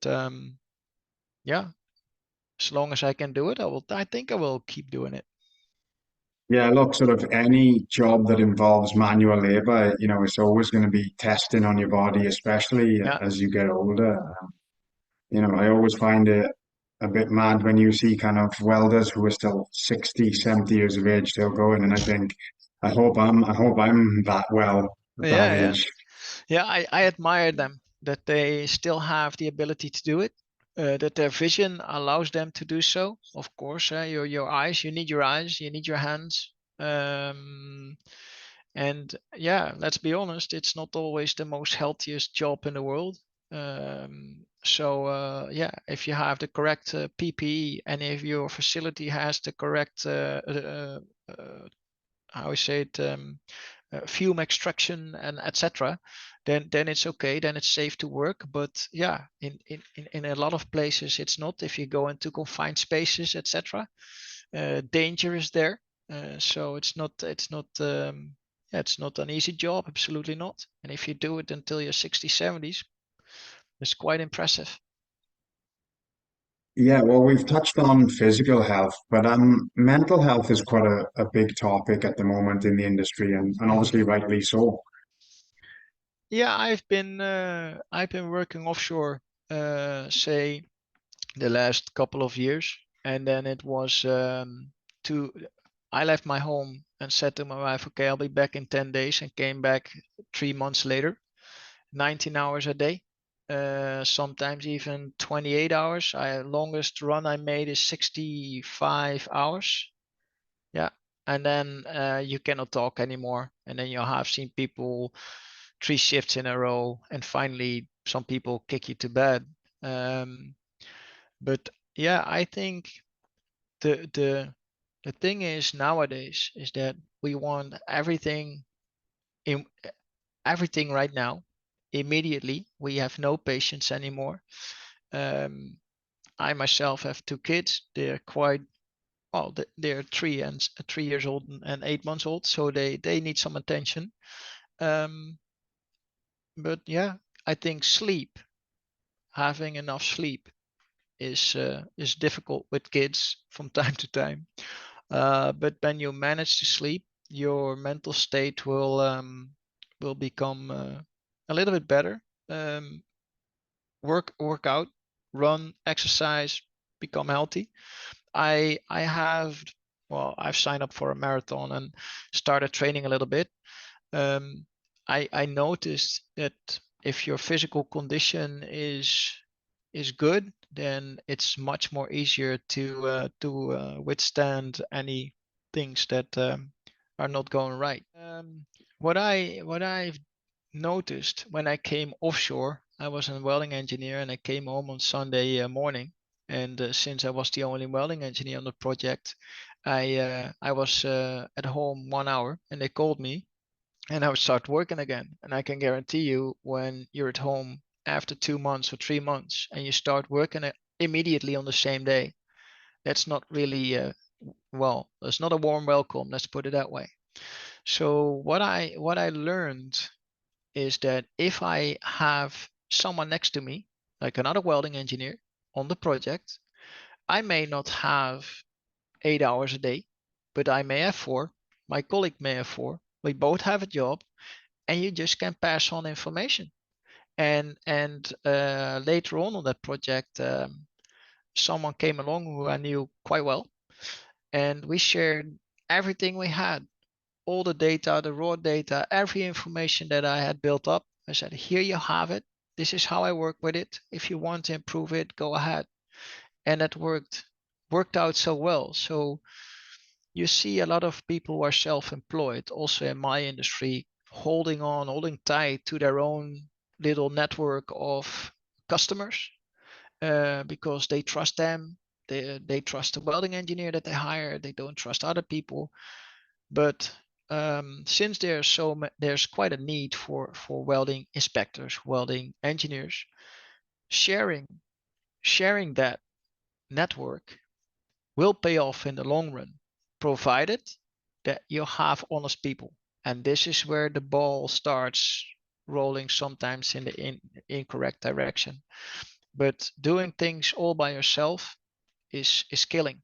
yeah, as long as I can do it, I think I will keep doing it. Yeah, look, sort of any job that involves manual labor, it's always going to be testing on your body, especially Yeah. as you get older. I always find it a bit mad when you see kind of welders who are still 60, 70 years of age still going. And I think, I hope I'm that well at that Yeah, yeah. age. Yeah, I admire them that they still have the ability to do it, that their vision allows them to do so. Of course, your eyes, you need your hands. Um, and yeah, let's be honest, it's not always the most healthiest job in the world. So yeah, if you have the correct PPE and if your facility has the correct how I say it, fume extraction and etc., then it's okay, then it's safe to work. But yeah, in a lot of places it's not. If you go into confined spaces, etc., danger is there. So it's not an easy job, absolutely not. And if you do it until your 60s, 70s, it's quite impressive. Yeah, well, we've touched on physical health, but mental health is quite a big topic at the moment in the industry, and Mhm. obviously rightly so. Yeah, I've been working offshore, say the last couple of years, and then it was to I left my home and said to my wife, "Okay, I'll be back in 10 days," and came back 3 months later, 19 hours a day, sometimes even 28 hours. I longest run I made is 65 hours. Yeah, and then you cannot talk anymore, and then you have seen people 3 shifts in a row, and finally some people kick you to bed. Um, but yeah, I think the thing is nowadays is that we want in everything right now, immediately. We have no patience anymore. Um, I myself have 2 kids. They're quite well. They're 3 years old and 8 months old, so they need some attention. Um, but yeah, I think having enough sleep is difficult with kids from time to time. But when you manage to sleep, your mental state will become a little bit better. Um, work out, run, exercise, become healthy. I have I've signed up for a marathon and started training a little bit. Um, I noticed that if your physical condition is good, then it's much more easier to withstand any things that are not going right. What I've noticed when I came offshore, I was a welding engineer and I came home on Sunday morning. And since I was the only welding engineer on the project, I was at home 1 hour and they called me and I would start working again. And I can guarantee you, when you're at home after 2 months or 3 months and you start working immediately on the same day, that's not really it's not a warm welcome. Let's put it that way. So what I learned is that if I have someone next to me, like another welding engineer on the project, I may not have 8 hours a day, but I may have four. My colleague may have four. We both have a job, and you just can pass on information. And later on that project, someone came along who I knew quite well, and we shared everything we had, all the data, the raw data, every information that I had built up. I said, here you have it. This is how I work with it. If you want to improve it, go ahead. And that worked out so well. So you see a lot of people who are self-employed, also in my industry, holding tight to their own little network of customers because they trust them. They trust the welding engineer that they hire. They don't trust other people. But since there's quite a need for welding inspectors, welding engineers, sharing sharing that network will pay off in the long run, provided that you have honest people. And this is where the ball starts rolling sometimes in the incorrect direction. But doing things all by yourself is killing.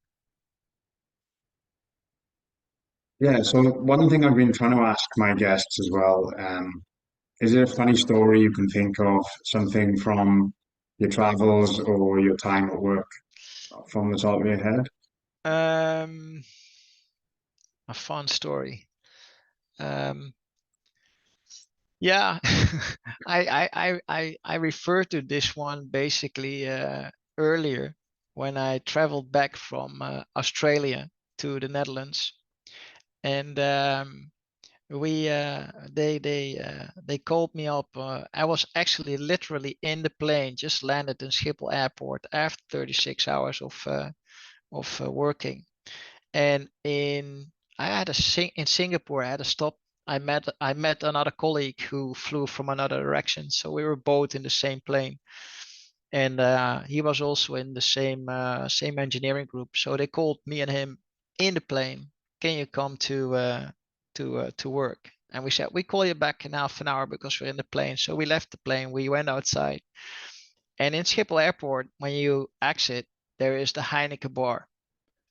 Yeah, so one thing I've been trying to ask my guests as well, is there a funny story you can think of, something from your travels or your time at work from the top of your head? Um, a fun story. Um, yeah, I referred to this one basically earlier when I traveled back from Australia to the Netherlands, and we they called me up. I was actually literally in the plane, just landed in Schiphol Airport after 36 hours of working, and in Singapore I had a stop I met another colleague who flew from another direction, so we were both in the same plane, and he was also in the same engineering group. So they called me and him in the plane. Can you come to work? And we said we call you back in half an hour because we're in the plane. So we left the plane. We went outside, and in Schiphol Airport, when you exit, there is the Heineken bar.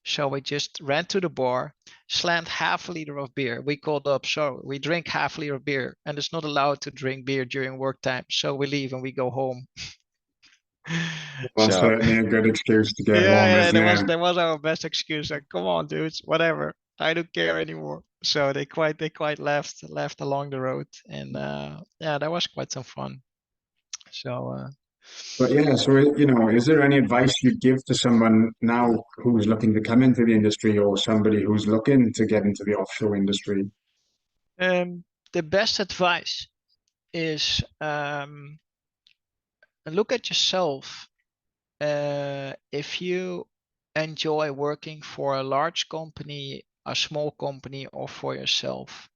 So we just ran to the bar, slammed half a liter of beer. We called up, so we drink half a liter of beer, and it's not allowed to drink beer during work time. So we leave and we go home. Well, So certainly a good excuse to get yeah, home, yeah, isn't that was it? that was our best excuse. Like, come on, dudes, whatever. I don't care anymore. So they quite left along the road, and yeah, that was quite some fun. So But yeah, so is there any advice you'd give to someone now who's looking to come into the industry or somebody who's looking to get into the offshore industry? the best advice is look at yourself. If you enjoy working for a large company, a small company, or for yourself,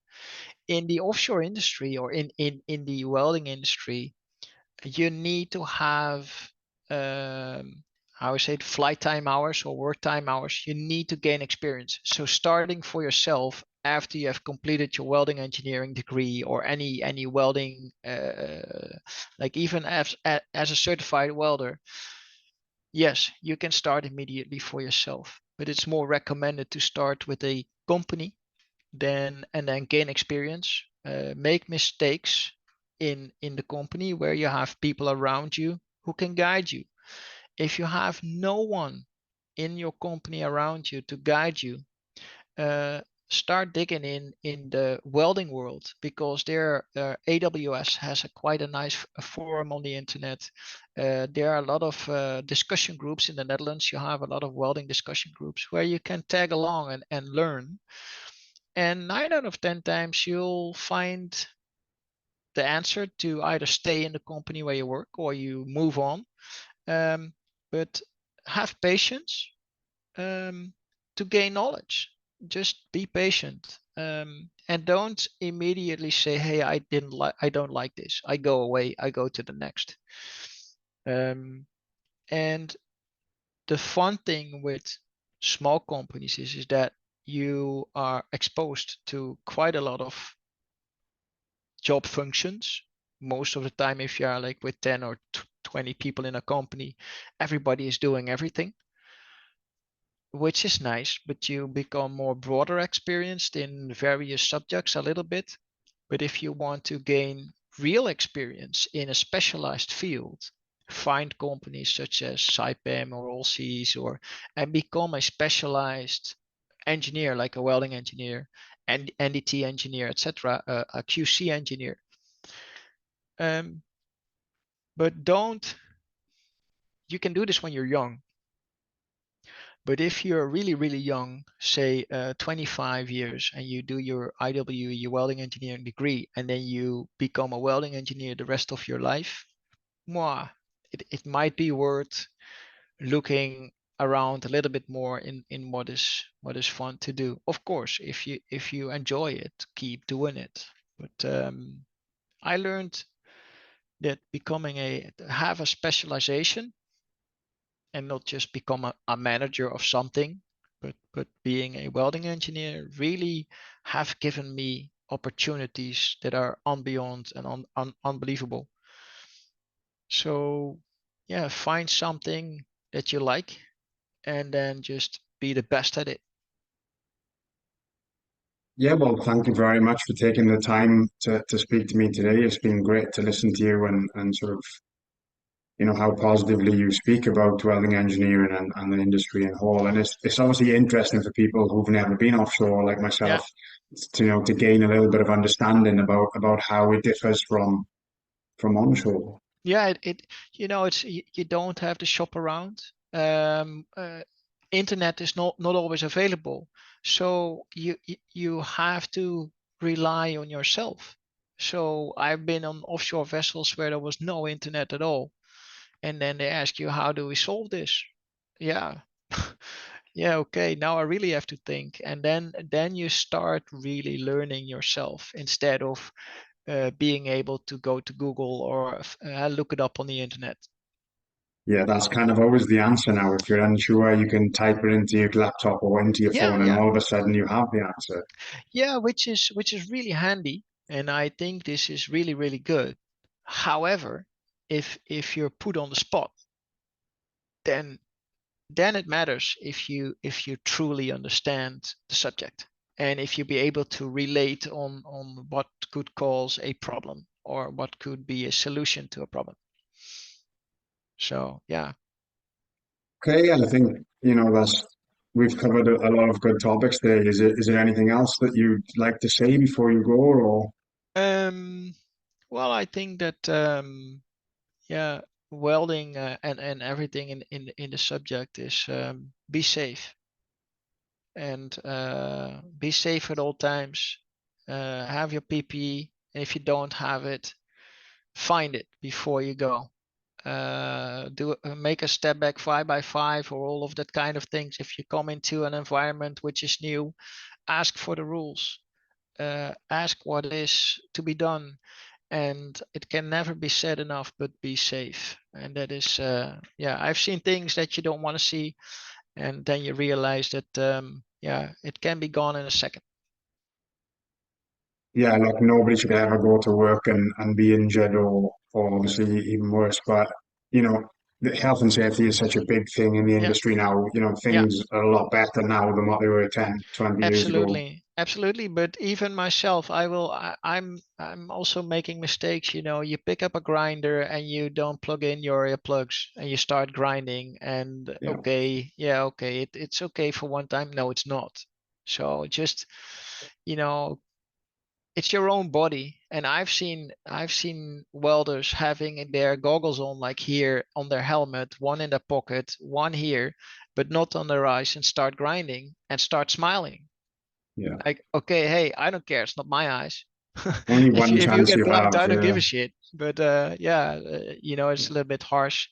in the offshore industry or in the welding industry, you need to have I would say flight time hours or work time hours. You need to gain experience. So starting for yourself after you have completed your welding engineering degree or any welding, like even as a certified welder, yes, you can start immediately for yourself. But it's more recommended to start with a company then gain experience, make mistakes in the company where you have people around you who can guide you. If you have no one in your company around you to guide you, uh, start digging in the welding world, because there AWS has quite a nice forum on the internet. There are a lot of discussion groups in the Netherlands. You have a lot of welding discussion groups where you can tag along and learn, and 9 out of 10 times you'll find the answer to either stay in the company where you work or you move on. Um, but have patience to gain knowledge. Just be patient, and don't immediately say, "Hey, I don't like this. I go away. I go to the next." And the fun thing with small companies is that you are exposed to quite a lot of job functions. Most of the time, if you are like with 10 or 20 people in a company, everybody is doing everything, which is nice, but you become more broader experienced in various subjects a little bit. But if you want to gain real experience in a specialized field, find companies such as Saipem or Allseas, and become a specialized engineer, like a welding engineer and NDT engineer, etc., a QC engineer. Um, but don't, you can do this when you're young. But if you're really, really young, say 25 years, and you do your IWE welding engineering degree, and then you become a welding engineer the rest of your life, mwah, it might be worth looking around a little bit more in what is fun to do. Of course, if you enjoy it, keep doing it. But I learned that have a specialization and not just become a manager of something, but being a welding engineer really have given me opportunities that are unbeyond and unbelievable. So yeah, find something that you like and then just be the best at it. Yeah, well, thank you very much for taking the time to speak to me today. It's been great to listen to you and sort of, how positively you speak about welding engineering and the industry in whole. And it's obviously interesting for people who've never been offshore like Yeah. myself to gain a little bit of understanding about how it differs from onshore. Yeah, it's you don't have to shop around. Um, uh, Internet is not always available, so you have to rely on yourself. So I've been on offshore vessels where there was no internet at all, and then they ask you, how do we solve this? Yeah, yeah, okay, now I really have to think. And then you start really learning yourself instead of being able to go to Google or look it up on the internet. Yeah, that's kind of always the answer now. If you're unsure, you can type it into your laptop or into your Yeah, phone, and yeah, all of a sudden you have the answer. yeah, which is really handy, and I think this is really really good. However, if you're put on the spot, then then it matters if you truly understand the subject and if you be able to relate on what could cause a problem or what could be a solution to a problem. So yeah. Okay, I think that's we've covered a lot of good topics there. Is there anything else that you'd like to say before you go, or um well, I think that yeah, welding and everything in the subject is be safe, and be safe at all times. Have your PPE, and if you don't have it, find it before you go. Do make a step back 5x5 or all of that kind of things. If you come into an environment which is new, ask for the rules. Ask what is to be done, and it can never be said enough. But be safe, and that is yeah. I've seen things that you don't want to see, and then you realize that yeah, it can be gone in a second. yeah, like nobody should ever go to work and be injured or obviously even worse. But you know, the health and safety is such a big thing in the Yeah, industry now. yeah. Things are a lot better now than what they were 10, 20 years ago. Absolutely, absolutely. But even myself, I'm also making mistakes. You pick up a grinder and you don't plug in your earplugs and you start grinding. And Yeah. okay, yeah, okay, it's okay for one time. No, it's not. So just, you know, it's your own body. And I've seen welders having their goggles on, like here on their helmet, one in their pocket, one here, but not on their eyes, and start grinding and start smiling Yeah. like, okay, hey, I don't care. It's not my eyes. Only if one you if you chance get you blocked, have. I don't Yeah. give a shit. But yeah, it's a little bit harsh.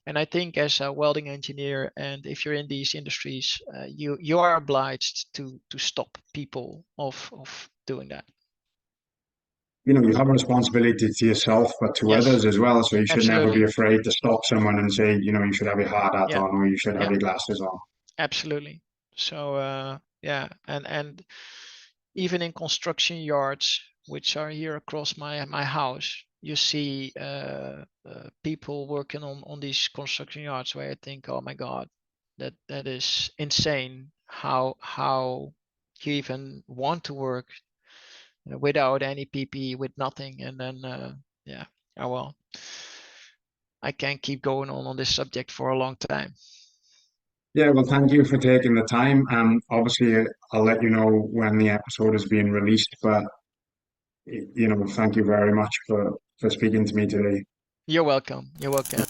And I think as a welding engineer, and if you're in these industries, you are obliged to stop people of doing that. You have a responsibility to yourself, but to Yes, others as well. So you should never be absolutely. afraid to stop someone and say, you should have your hard hat Yeah, on or you should have yeah, your glasses on. absolutely. So yeah, and even in construction yards, which are here across my house, you see people working on these construction yards where I think, oh my God, that is insane. How you even want to work without any PPE, with nothing, and then yeah, oh well, I can't keep going on this subject for a long time. Yeah, well, thank you for taking the time. Obviously, I'll let you know when the episode is being released, but thank you very much for speaking to me today. You're welcome. You're welcome.